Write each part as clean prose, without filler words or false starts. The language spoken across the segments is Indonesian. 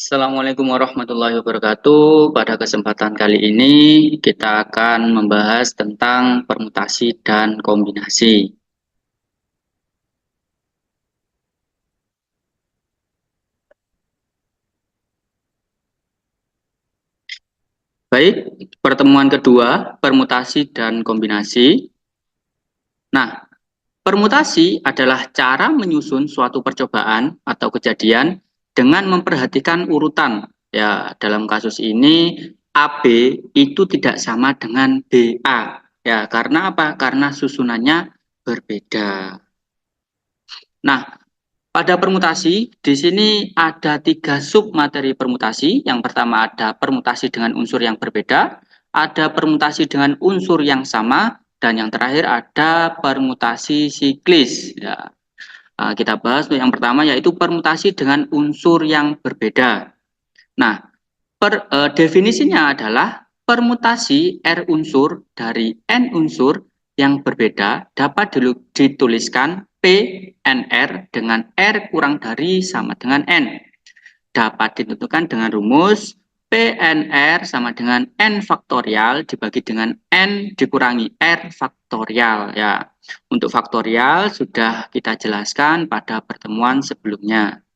Assalamualaikum warahmatullahi wabarakatuh. Pada kesempatan kali ini kita akan membahas tentang permutasi dan kombinasi. Baik, pertemuan kedua, permutasi dan kombinasi. Nah, permutasi adalah cara menyusun suatu percobaan atau kejadian dengan memperhatikan urutan. Ya, dalam kasus ini AB itu tidak sama dengan BA. Ya, karena apa? Karena susunannya berbeda. Nah, pada permutasi, di sini ada 3 sub materi permutasi. Yang pertama ada permutasi dengan unsur yang berbeda, ada permutasi dengan unsur yang sama, dan yang terakhir ada permutasi siklis. Ya, kita bahas yang pertama yaitu permutasi dengan unsur yang berbeda. Nah, definisinya adalah permutasi R unsur dari N unsur yang berbeda dapat dituliskan PNR dengan R kurang dari sama dengan N. Dapat ditentukan dengan rumus PNR sama dengan N faktorial dibagi dengan N dikurangi R faktorial. Ya, untuk faktorial sudah kita jelaskan pada pertemuan sebelumnya.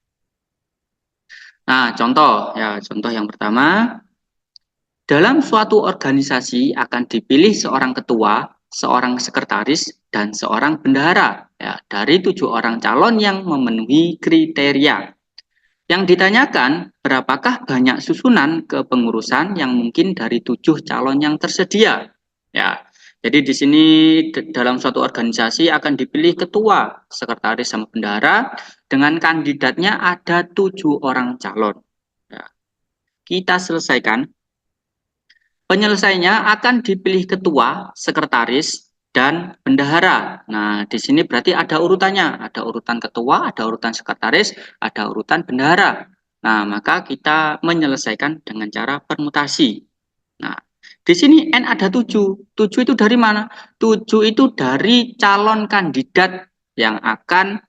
Nah, contoh yang pertama, dalam suatu organisasi akan dipilih seorang ketua, seorang sekretaris, dan seorang bendahara. Ya, dari 7 orang calon yang memenuhi kriteria. Yang ditanyakan, berapakah banyak susunan kepengurusan yang mungkin dari 7 calon yang tersedia? Ya, jadi di sini dalam suatu organisasi akan dipilih ketua, sekretaris, sama bendahara. Dengan kandidatnya ada 7 orang calon. Ya, kita selesaikan. Penyelesaiannya akan dipilih ketua, sekretaris, dan bendahara. Nah, di sini berarti ada urutannya. Ada urutan ketua, ada urutan sekretaris, ada urutan bendahara. Nah, maka kita menyelesaikan dengan cara permutasi. Nah, di sini N ada 7. 7 itu dari mana? 7 itu dari calon kandidat yang akan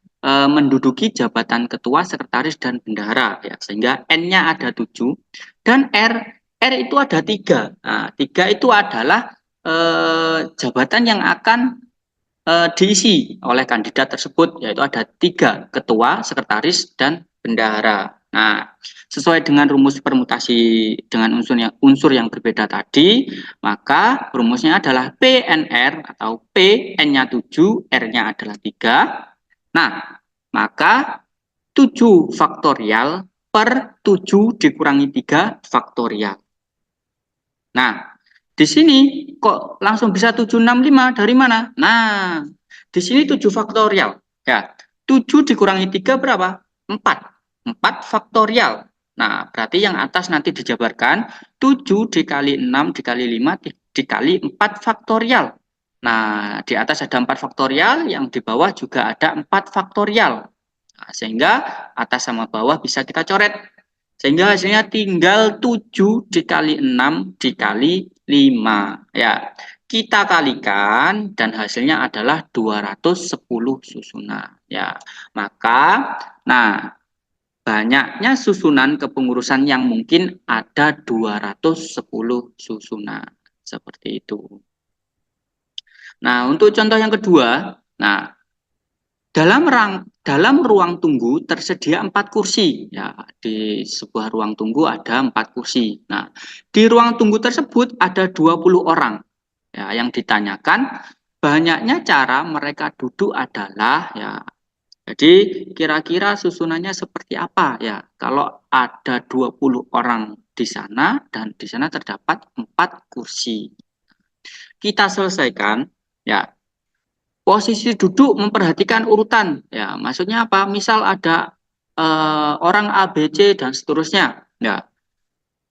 menduduki jabatan ketua, sekretaris, dan bendahara. Ya, sehingga N-nya ada 7. Dan R itu ada 3. Nah, 3 itu adalah jabatan yang akan diisi oleh kandidat tersebut, yaitu ada 3, ketua, sekretaris, dan bendahara. Nah, sesuai dengan rumus permutasi dengan unsur yang berbeda tadi, maka rumusnya adalah PNR atau P, N-nya 7, R-nya adalah 3. Nah, maka 7 faktorial per 7 dikurangi 3 faktorial. Nah, di sini kok langsung bisa 765 dari mana? Nah, di sini 7 faktorial. Ya, 7 dikurangi 3 berapa? 4. 4 faktorial. Nah, berarti yang atas nanti dijabarkan 7 dikali 6 dikali 5 dikali 4 faktorial. Nah, di atas ada 4 faktorial, yang di bawah juga ada 4 faktorial. Nah, sehingga atas sama bawah bisa kita coret. Sehingga hasilnya tinggal 7 dikali 6 dikali 5. Ya, kita kalikan dan hasilnya adalah 210 susunan. Ya, maka banyaknya susunan kepengurusan yang mungkin ada 210 susunan. Seperti itu. Nah, untuk contoh yang kedua, dalam ruang tunggu tersedia 4 kursi. Ya, di sebuah ruang tunggu ada 4 kursi. Nah, di ruang tunggu tersebut ada 20 orang. Ya, yang ditanyakan banyaknya cara mereka duduk adalah, ya. Jadi kira-kira susunannya seperti apa ya? Kalau ada 20 orang di sana dan di sana terdapat 4 kursi. Kita selesaikan, ya. Posisi duduk memperhatikan urutan. Ya, maksudnya apa? Misal ada orang A, B, C dan seterusnya. Ya,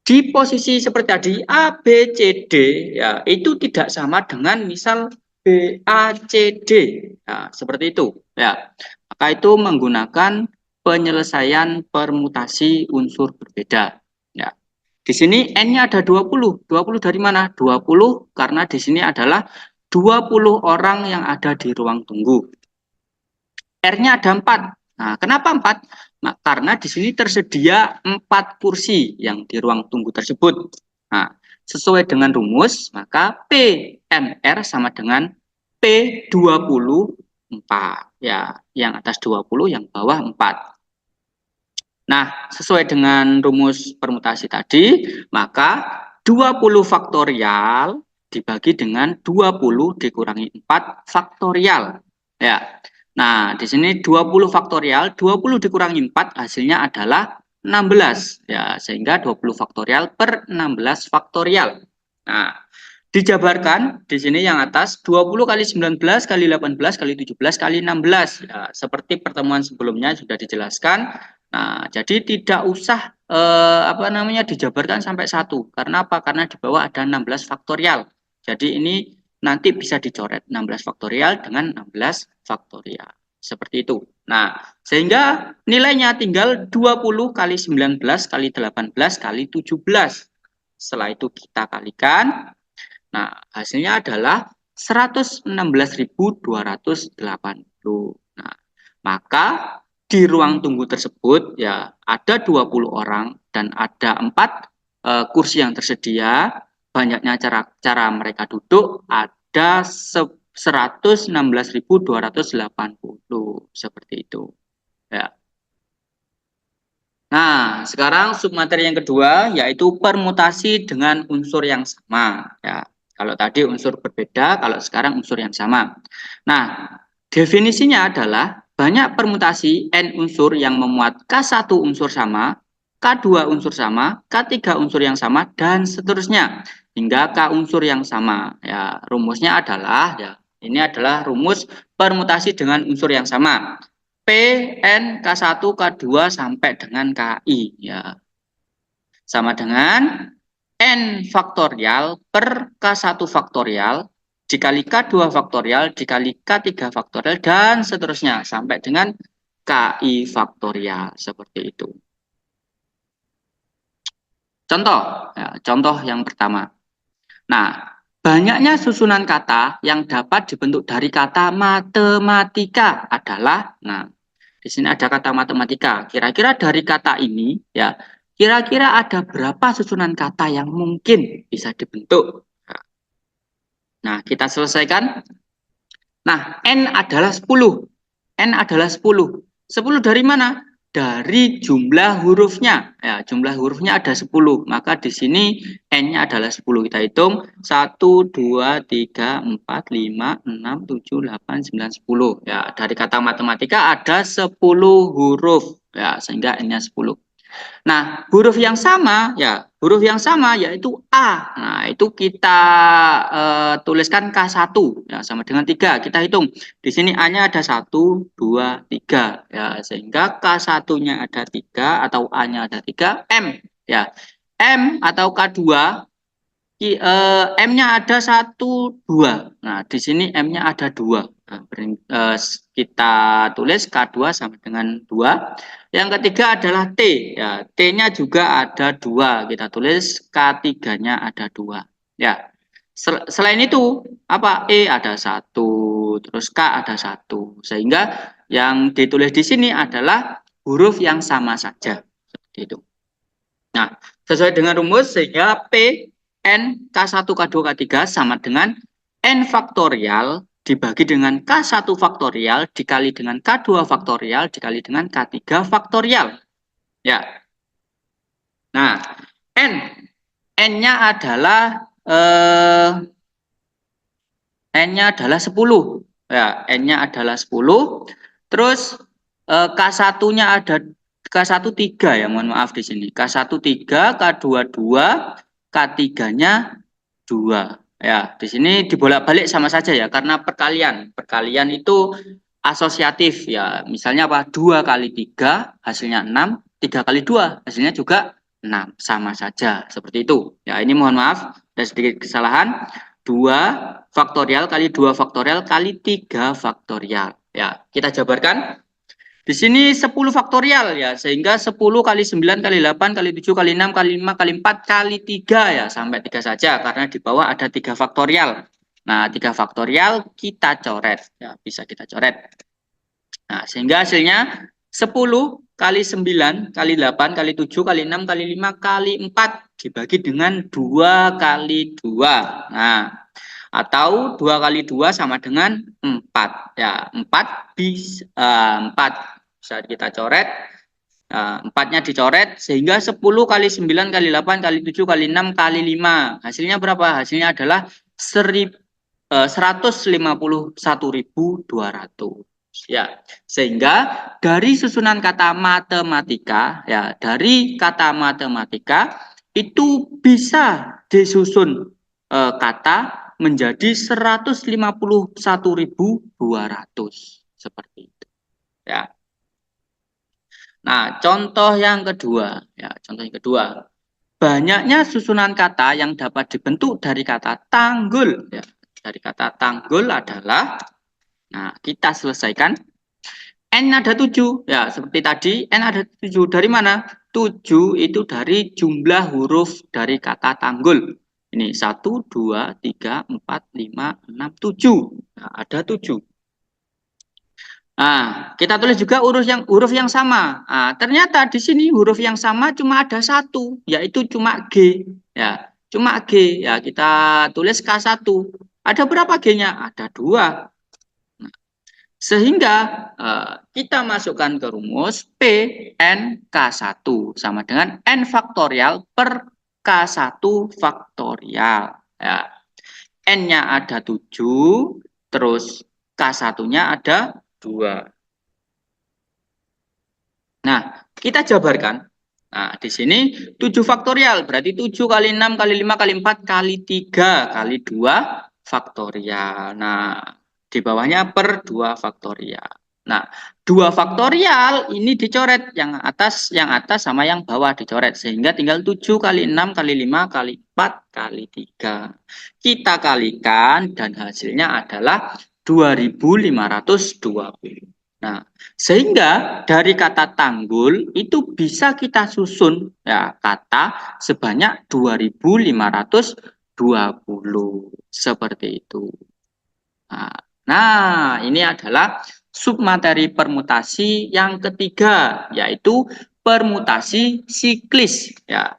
di posisi seperti tadi A, B, C, D, ya itu tidak sama dengan misal B, A, C, D. Ya, seperti itu. Ya, maka itu menggunakan penyelesaian permutasi unsur berbeda. Ya. Di sini N-nya ada 20. 20 dari mana? 20 karena di sini adalah 20 orang yang ada di ruang tunggu. R-nya ada 4. Nah, kenapa 4? Nah, karena di sini tersedia 4 kursi yang di ruang tunggu tersebut. Nah, sesuai dengan rumus, maka PMR sama dengan P24. Ya, yang atas 20, yang bawah 4. Nah, sesuai dengan rumus permutasi tadi, maka 20 faktorial dibagi dengan 20 dikurangi 4 faktorial. Ya. Nah, di sini 20 faktorial, 20 dikurangi 4 hasilnya adalah 16. Ya, sehingga 20 faktorial per 16 faktorial. Nah, dijabarkan di sini yang atas 20 kali 19 kali 18 kali 17 kali 16. Ya, seperti pertemuan sebelumnya sudah dijelaskan. Nah, jadi tidak usah dijabarkan sampai 1. Karena apa? Karena di bawah ada 16 faktorial. Jadi ini nanti bisa dicoret 16 faktorial dengan 16 faktorial. Seperti itu. Nah, sehingga nilainya tinggal 20 kali 19 kali 18 kali 17. Setelah itu kita kalikan. Nah, hasilnya adalah 116.280. Nah, maka di ruang tunggu tersebut ya ada 20 orang dan ada 4 kursi yang tersedia. Banyaknya cara mereka duduk ada 116.280 seperti itu. Ya. Nah, sekarang submateri yang kedua yaitu permutasi dengan unsur yang sama. Ya, kalau tadi unsur berbeda, kalau sekarang unsur yang sama. Nah, definisinya adalah banyak permutasi N unsur yang memuat K1 unsur sama, K2 unsur sama, K3 unsur yang sama, dan seterusnya hingga K unsur yang sama. Ya, rumusnya adalah ya ini adalah rumus permutasi dengan unsur yang sama. PN K1 K2 sampai dengan KI ya. Sama dengan N faktorial per K1 faktorial dikali K2 faktorial dikali K3 faktorial dan seterusnya sampai dengan KI faktorial seperti itu. Contoh, ya, contoh yang pertama. Nah, banyaknya susunan kata yang dapat dibentuk dari kata matematika adalah, nah, di sini ada kata matematika. Kira-kira dari kata ini, ya, kira-kira ada berapa susunan kata yang mungkin bisa dibentuk? Nah, kita selesaikan. Nah, N adalah 10. N adalah 10. 10 dari mana? Dari jumlah hurufnya. Ya, jumlah hurufnya ada 10. Maka di sini N-nya adalah 10. Kita hitung 1, 2, 3, 4, 5, 6, 7, 8, 9, 10. Ya, dari kata matematika ada 10 huruf. Ya, sehingga N-nya 10. Nah, huruf yang sama yaitu A. Nah, itu kita tuliskan K1 ya sama dengan 3. Kita hitung. Di sini A-nya ada 1, 2, 3 ya, sehingga K1-nya ada 3 atau A-nya ada 3, M ya. M atau K2 M-nya ada 1, 2. Nah, di sini M-nya ada 2. Nah, kita tulis K2 sama dengan 2. Yang ketiga adalah T. Ya, T-nya juga ada 2. Kita tulis K3-nya ada 2. Ya. Selain itu, apa? E ada 1, terus K ada 1. Sehingga yang ditulis di sini adalah huruf yang sama saja. Seperti itu. Nah, sesuai dengan rumus sehingga P N K1 K2 K3 sama dengan N faktorial dibagi dengan K1 faktorial dikali dengan K2 faktorial dikali dengan K3 faktorial. Ya. Nah, N N-nya adalah N-nya adalah 10. Ya, N-nya adalah 10. Terus K1-nya ada K1 3 ya, mohon maaf di sini. K1 3, K2 2, K3-nya 2. Ya, di sini dibolak-balik sama saja ya karena perkalian. Perkalian itu asosiatif ya. Misalnya apa? 2 kali 3 hasilnya 6, 3 kali 2 hasilnya juga 6. Sama saja seperti itu. Ya, ini mohon maaf ada sedikit kesalahan. 2 faktorial kali 2 faktorial kali 3 faktorial. Ya, kita jabarkan. Di sini 10 faktorial ya, sehingga 10 kali 9 kali 8 kali 7 kali 6 kali 5 kali 4 kali 3 ya, sampai 3 saja karena di bawah ada 3 faktorial. Nah, 3 faktorial kita coret ya, bisa kita coret. Nah, sehingga hasilnya 10 kali 9, kali 8, kali 7, kali 6, kali 5, kali 4 dibagi dengan 2 kali 2. Nah, atau 2 kali 2 sama dengan 4. Ya, 4 bisa kita coret. 4-nya dicoret sehingga 10 kali 9 kali 8 kali 7 kali 6 kali 5. Hasilnya berapa? Hasilnya adalah 151.200. Ya, sehingga dari susunan kata matematika, ya, dari kata matematika itu bisa disusun kata menjadi 151.200 seperti itu. Ya. Nah, contoh yang kedua, ya, contoh yang kedua. Banyaknya susunan kata yang dapat dibentuk dari kata tanggul, ya. Dari kata tanggul adalah, nah, kita selesaikan. N ada 7, ya, seperti tadi, N ada 7. Dari mana? 7 itu dari jumlah huruf dari kata tanggul. Ini 1, 2, 3, 4, 5, 6, 7. Nah, ada 7. Nah, kita tulis juga huruf yang sama. Nah, ternyata di sini huruf yang sama cuma ada satu, yaitu cuma G. Ya, cuma G. Ya, kita tulis K1. Ada berapa G-nya? Ada 2. Nah, sehingga kita masukkan ke rumus P N K1 sama dengan N faktorial per K1 faktorial. Ya. N-nya ada 7, terus K1-nya ada 2. Nah, kita jabarkan. Nah, di sini 7 faktorial, berarti 7 kali 6 kali 5 kali 4 kali 3 kali 2 faktorial. Nah, di bawahnya per 2 faktorial. Nah, 2 faktorial ini dicoret, yang atas sama yang bawah dicoret, sehingga tinggal 7 kali 6 kali 5 kali 4 kali 3. Kita kalikan dan hasilnya adalah 2520. Nah, sehingga dari kata tanggul itu bisa kita susun, ya, kata sebanyak 2520 seperti itu. Nah, ini adalah submateri permutasi yang ketiga, yaitu permutasi siklis, ya.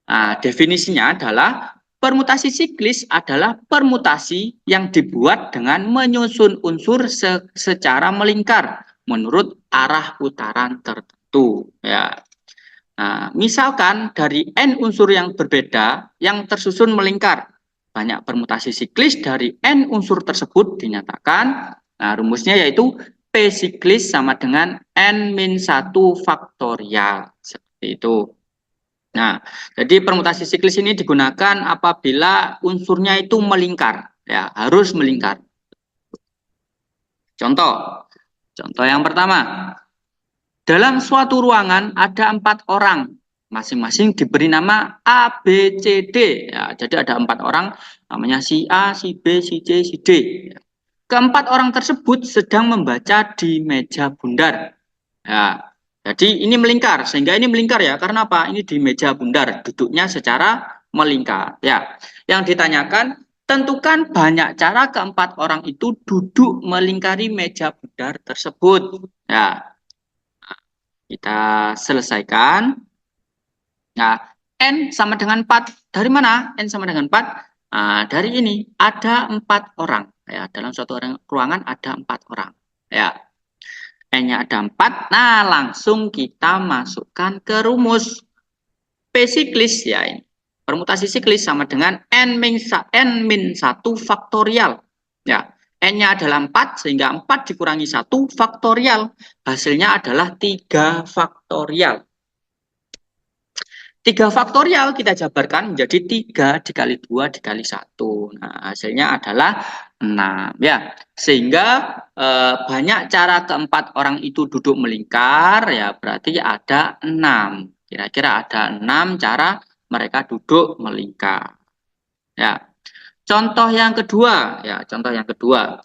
Nah, definisinya adalah permutasi siklis adalah permutasi yang dibuat dengan menyusun unsur secara melingkar menurut arah putaran tertentu, ya. Nah, misalkan dari n unsur yang berbeda yang tersusun melingkar, banyak permutasi siklis dari n unsur tersebut dinyatakan. Nah, rumusnya yaitu P siklis sama dengan n-1 faktorial, seperti itu. Nah, jadi permutasi siklis ini digunakan apabila unsurnya itu melingkar, ya, harus melingkar. Contoh yang pertama, dalam suatu ruangan ada 4 orang, masing-masing diberi nama A, B, C, D. Ya, jadi ada 4 orang, namanya si A, si B, si C, si D. Keempat orang tersebut sedang membaca di meja bundar. Ya, jadi ini melingkar, sehingga ini melingkar, ya. Karena apa? Ini di meja bundar, duduknya secara melingkar. Ya, yang ditanyakan, tentukan banyak cara keempat orang itu duduk melingkari meja bundar tersebut. Ya, kita selesaikan. Nah, N sama dengan 4. Dari mana? N sama dengan 4. Nah, dari ini ada 4 orang. Ya, dalam suatu ruangan ada 4 orang. Ya. N-nya ada 4. Nah, langsung kita masukkan ke rumus P siklis, ya, ini. Permutasi siklis sama dengan N-1 faktorial. Ya, N-nya adalah 4, sehingga 4 dikurangi 1 faktorial. Hasilnya adalah 3 faktorial. 3 faktorial kita jabarkan menjadi 3 dikali 2 dikali 1. Nah, hasilnya adalah 6. Ya, sehingga banyak cara keempat orang itu duduk melingkar, ya, berarti ada 6. Kira-kira ada 6 cara mereka duduk melingkar. Ya. Contoh yang kedua, ya, contoh yang kedua.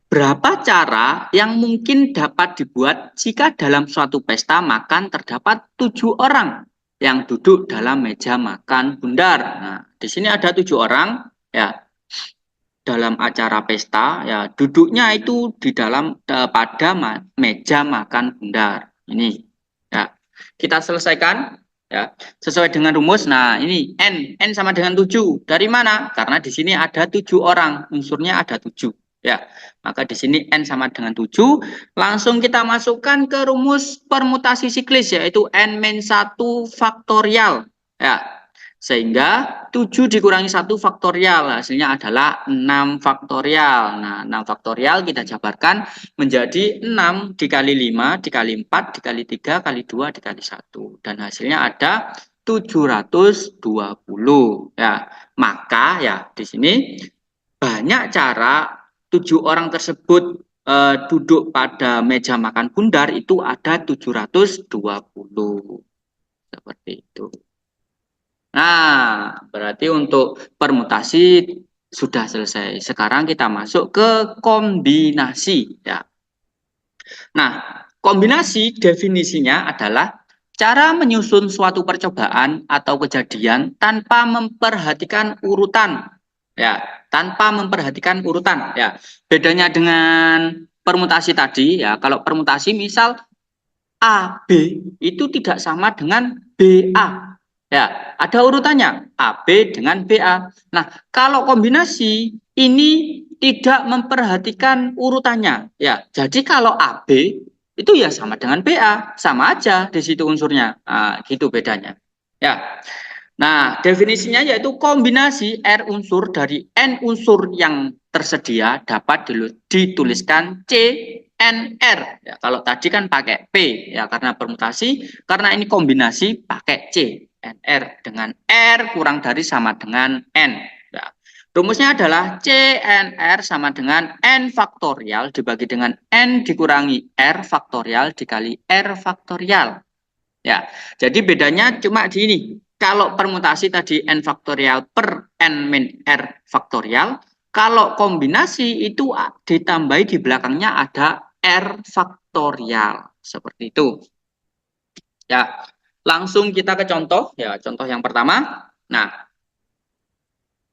Berapa cara yang mungkin dapat dibuat jika dalam suatu pesta makan terdapat 7 orang yang duduk dalam meja makan bundar? Nah, di sini ada 7 orang, ya. dalam acara pesta, ya duduknya itu di dalam pada meja makan bundar. Ini ya. Kita selesaikan ya sesuai dengan rumus. Nah, ini n sama dengan 7. Dari mana? Karena di sini ada 7 orang, unsurnya ada 7. Ya, maka di sini n sama dengan 7. Langsung kita masukkan ke rumus permutasi siklis, yaitu n-1 faktorial. Ya, sehingga 7 dikurangi 1 faktorial, hasilnya adalah 6 faktorial. Nah, 6 faktorial kita jabarkan menjadi 6 dikali 5, dikali 4, dikali 3, kali 2, dikali 1. Dan hasilnya ada 720. Ya, maka ya di sini banyak cara 7 orang tersebut duduk pada meja makan bundar itu ada 720. Seperti itu. Nah, berarti untuk permutasi sudah selesai. Sekarang kita masuk ke kombinasi ya. Nah, kombinasi definisinya adalah cara menyusun suatu percobaan atau kejadian tanpa memperhatikan urutan. Ya, tanpa memperhatikan urutan ya. Bedanya dengan permutasi tadi ya, kalau permutasi misal A, B itu tidak sama dengan BA. Ya, ada urutannya A, B dengan BA. Nah, kalau kombinasi ini tidak memperhatikan urutannya. Ya, jadi kalau AB itu ya sama dengan BA, sama aja di situ unsurnya. Nah, gitu bedanya. Ya. Nah, definisinya yaitu kombinasi R unsur dari N unsur yang tersedia dapat dituliskan C N R. Ya, kalau tadi kan pakai P ya karena permutasi, karena ini kombinasi pakai C N R dengan R kurang dari sama dengan N. Ya. Rumusnya adalah C N R sama dengan N faktorial dibagi dengan N dikurangi R faktorial dikali R faktorial. Ya, jadi bedanya cuma di ini. Kalau permutasi tadi n faktorial per n min r faktorial, kalau kombinasi itu ditambahi di belakangnya ada r faktorial. Seperti itu. Ya, langsung kita ke contoh. Ya, contoh yang pertama. Nah,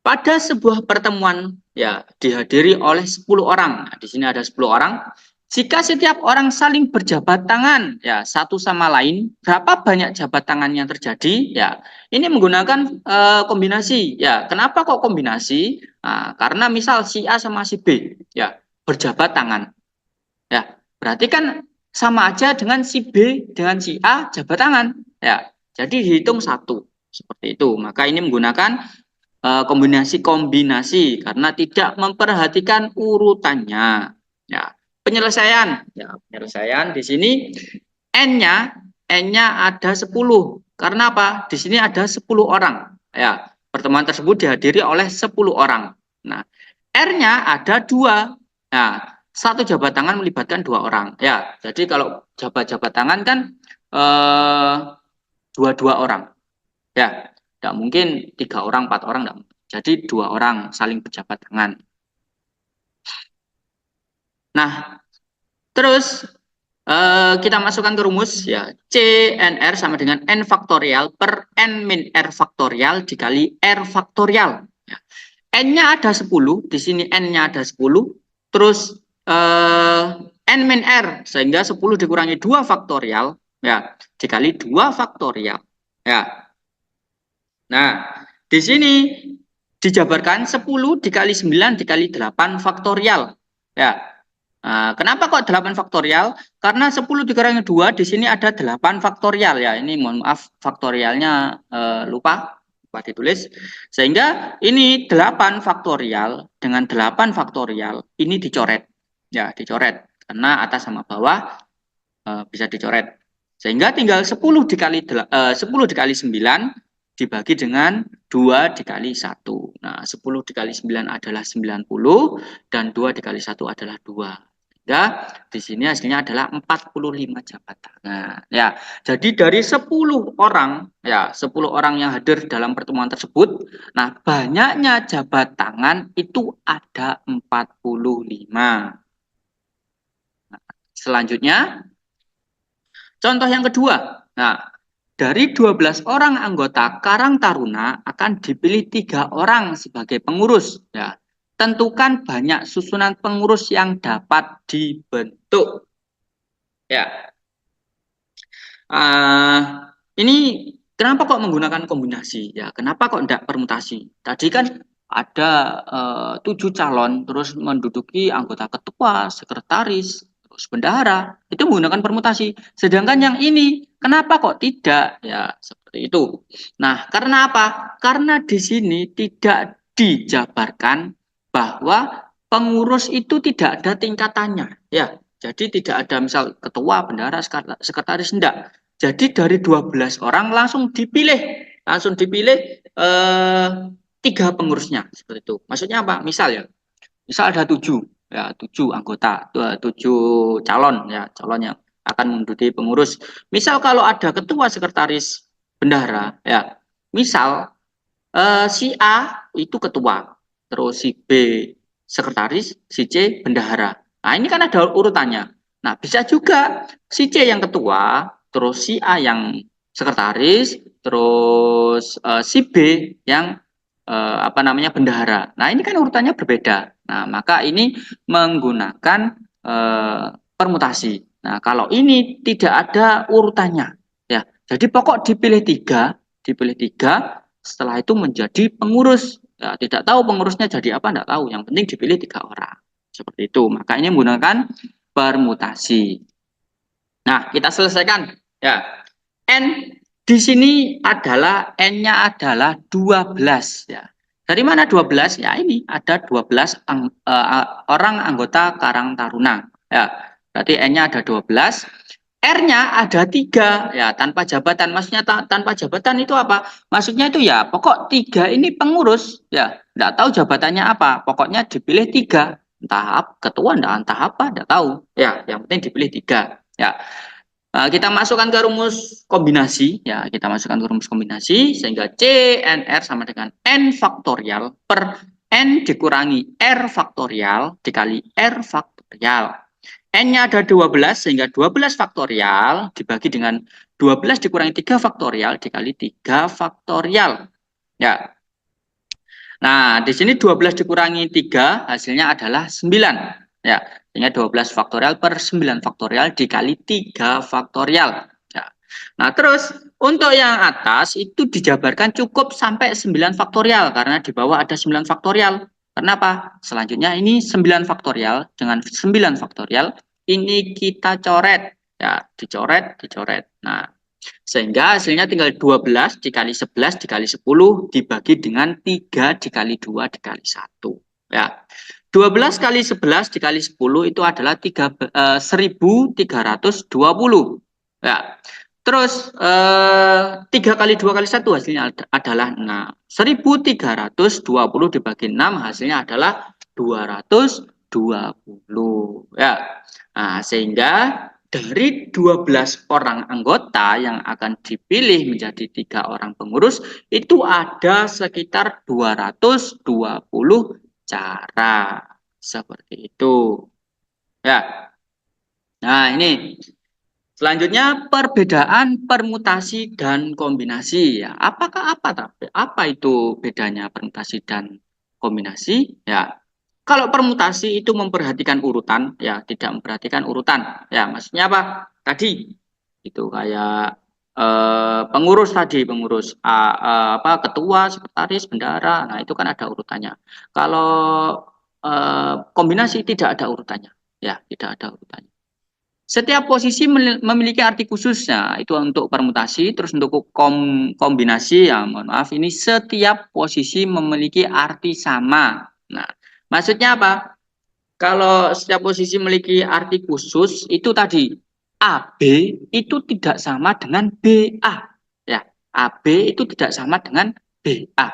pada sebuah pertemuan ya dihadiri oleh 10 orang. Nah, di sini ada 10 orang. Jika setiap orang saling berjabat tangan ya satu sama lain, berapa banyak jabat tangan yang terjadi? Ya, ini menggunakan kombinasi. Ya, kenapa kok kombinasi? Nah, karena misal si A sama si B ya berjabat tangan. Ya, berarti kan sama aja dengan si B dengan si A jabat tangan. Ya, jadi dihitung satu seperti itu. Maka ini menggunakan kombinasi karena tidak memperhatikan urutannya. Ya, penyelesaian. Ya, penyelesaian di sini n-nya ada 10. Karena apa? Di sini ada 10 orang. Ya, pertemuan tersebut dihadiri oleh 10 orang. Nah, R-nya ada 2. Nah, satu jabat tangan melibatkan 2 orang. Ya, jadi kalau jabat tangan kan dua orang. Ya, tidak mungkin 3 orang, 4 orang, tidak. Jadi 2 orang saling berjabat tangan. Nah, terus kita masukkan ke rumus ya. C n r sama dengan n faktorial per n min r faktorial dikali r faktorial. Ya. N-nya ada 10, di sini N-nya ada 10. Terus n min r sehingga 10 dikurangi 2 faktorial ya dikali 2 faktorial. Ya. Nah, di sini dijabarkan 10 dikali 9 dikali 8 faktorial. Ya. Nah, kenapa kok 8 faktorial? Karena 10 dikurangi 2 di sini ada 8 faktorial ya. Ini mohon maaf faktorialnya lupa ditulis. Sehingga ini 8 faktorial dengan 8 faktorial ini dicoret. Ya, dicoret. Karena atas sama bawah bisa dicoret. Sehingga tinggal 10 dikali 9 dibagi dengan 2 dikali 1. Nah, 10 dikali 9 adalah 90 dan 2 dikali 1 adalah 2. Ya, di sini hasilnya adalah 45 jabat tangan. Ya, jadi dari 10 orang, ya, 10 orang yang hadir dalam pertemuan tersebut, nah banyaknya jabat tangan itu ada 45. Nah, selanjutnya, contoh yang kedua. Nah, dari 12 orang anggota Karang Taruna akan dipilih 3 orang sebagai pengurus. Ya, tentukan banyak susunan pengurus yang dapat dibentuk. Ya, ini kenapa kok menggunakan kombinasi? Ya, kenapa kok tidak permutasi? Tadi kan ada 7 calon, terus menduduki anggota ketua, sekretaris, terus bendahara, itu menggunakan permutasi. Sedangkan yang ini, kenapa kok tidak? Ya, seperti itu. Nah, karena apa? Karena di sini tidak dijabarkan bahwa pengurus itu tidak ada tingkatannya. Ya, jadi tidak ada misal ketua, bendahara, sekretaris, enggak. Jadi dari 12 orang langsung dipilih 3 pengurusnya seperti itu. Maksudnya apa? Misal ada 7 ya 7 anggota, 7 calon ya calon yang akan menduduki pengurus. Misal kalau ada ketua, sekretaris, bendahara ya. Misal si A itu ketua, terus si B sekretaris, si C bendahara. Nah, ini kan ada urutannya. Nah, bisa juga si C yang ketua, terus si A yang sekretaris, terus si B yang apa namanya bendahara. Nah, ini kan urutannya berbeda. Nah, maka ini menggunakan permutasi. Nah, kalau ini tidak ada urutannya, ya. Jadi pokok dipilih tiga, setelah itu menjadi pengurus. Ya, tidak tahu pengurusnya jadi apa, tidak tahu. Yang penting dipilih 3 orang. Seperti itu. Maka ini menggunakan permutasi. Nah, kita selesaikan. Ya. N di sini adalah N-nya adalah 12 ya. Dari mana 12? Ya ini ada 12 orang anggota Karang Taruna. Ya. Berarti N-nya ada 12. R-nya ada 3 ya tanpa jabatan. Maksudnya tanpa jabatan itu apa? Maksudnya itu ya pokok 3 ini pengurus ya. Tidak tahu jabatannya apa. Pokoknya dipilih 3. Entah ketua, entah apa, tidak tahu. Ya, yang penting dipilih 3. Ya. Kita masukkan ke rumus kombinasi, ya kita masukkan ke rumus kombinasi sehingga C N R sama dengan N faktorial per N dikurangi R faktorial dikali R faktorial. N-nya ada 12 sehingga 12 faktorial dibagi dengan 12 dikurangi 3 faktorial dikali 3 faktorial. Ya. Nah, di sini 12 dikurangi 3 hasilnya adalah 9. Ya, sehingga 12 faktorial per 9 faktorial dikali 3 faktorial. Ya. Nah, terus untuk yang atas itu dijabarkan cukup sampai 9 faktorial karena di bawah ada 9 faktorial. Kenapa? Selanjutnya ini 9 faktorial dengan 9 faktorial ini kita coret. Ya, dicoret, dicoret. Nah, sehingga hasilnya tinggal 12 dikali 11 dikali 10 dibagi dengan 3 dikali 2 dikali 1. Ya. 12 kali 11 dikali 10 itu adalah 1320. Ya. Terus 3 kali 2 kali 1 hasilnya adalah 6. 1320 dibagi 6 hasilnya adalah 220. Ya. Nah, sehingga dari 12 orang anggota yang akan dipilih menjadi 3 orang pengurus itu ada sekitar 220 cara seperti itu ya. Nah, ini selanjutnya perbedaan permutasi dan kombinasi ya. Apa itu bedanya permutasi dan kombinasi ya? Kalau permutasi itu memperhatikan urutan, ya tidak memperhatikan urutan. Ya, maksudnya apa? Tadi itu kayak pengurus tadi, pengurus apa ketua, sekretaris, bendahara. Nah, itu kan ada urutannya. Kalau kombinasi tidak ada urutannya. Ya, tidak ada urutannya. Setiap posisi memiliki arti khususnya. Itu untuk permutasi, terus untuk kombinasi ya, mohon maaf ini setiap posisi memiliki arti sama. Nah, maksudnya apa? Kalau setiap posisi memiliki arti khusus, itu tadi AB itu tidak sama dengan BA. Ya, AB itu tidak sama dengan BA.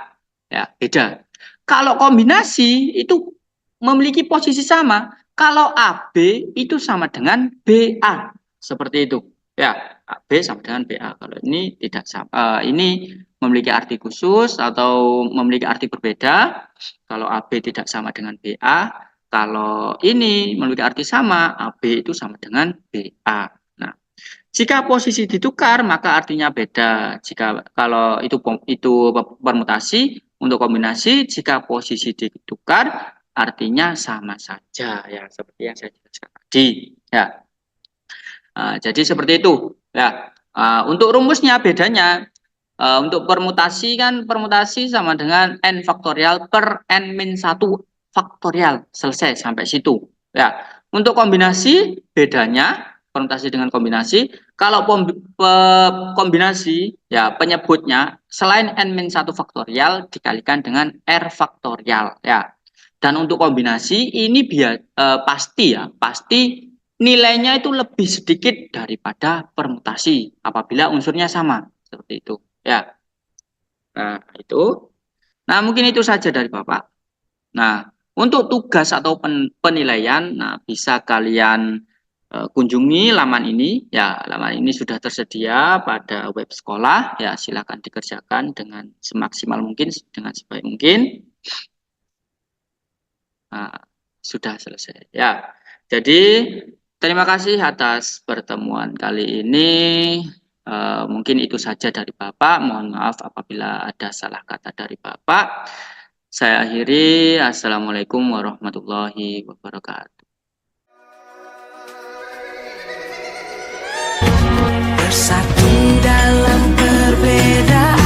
Ya, beda. Kalau kombinasi itu memiliki posisi sama. Kalau AB itu sama dengan BA. Seperti itu. Ya, AB sama dengan BA. Kalau ini tidak sama, ini memiliki arti khusus atau memiliki arti berbeda. Kalau AB tidak sama dengan BA, kalau ini memiliki arti sama, AB itu sama dengan BA. Nah, jika posisi ditukar maka artinya beda. Kalau itu permutasi, untuk kombinasi jika posisi ditukar artinya sama saja ya, seperti yang saya jelaskan tadi ya. Jadi seperti itu ya. Untuk rumusnya bedanya, untuk permutasi kan permutasi sama dengan n faktorial per n min 1 faktorial, selesai sampai situ ya. Untuk kombinasi bedanya permutasi dengan kombinasi, kalau kombinasi ya penyebutnya selain n min 1 faktorial dikalikan dengan r faktorial ya. Dan untuk kombinasi ini pasti ya, pasti nilainya itu lebih sedikit daripada permutasi apabila unsurnya sama, seperti itu ya. Nah, itu. Nah, mungkin itu saja dari Bapak. Nah, untuk tugas atau penilaian, nah bisa kalian kunjungi laman ini ya. Laman ini sudah tersedia pada web sekolah ya. Silakan dikerjakan dengan semaksimal mungkin, dengan sebaik mungkin. Nah, sudah selesai ya. Jadi terima kasih atas pertemuan kali ini. Mungkin itu saja dari Bapak. Mohon maaf apabila ada salah kata dari Bapak. Saya akhiri. Assalamualaikum warahmatullahi wabarakatuh. Bersatu dalam perbedaan.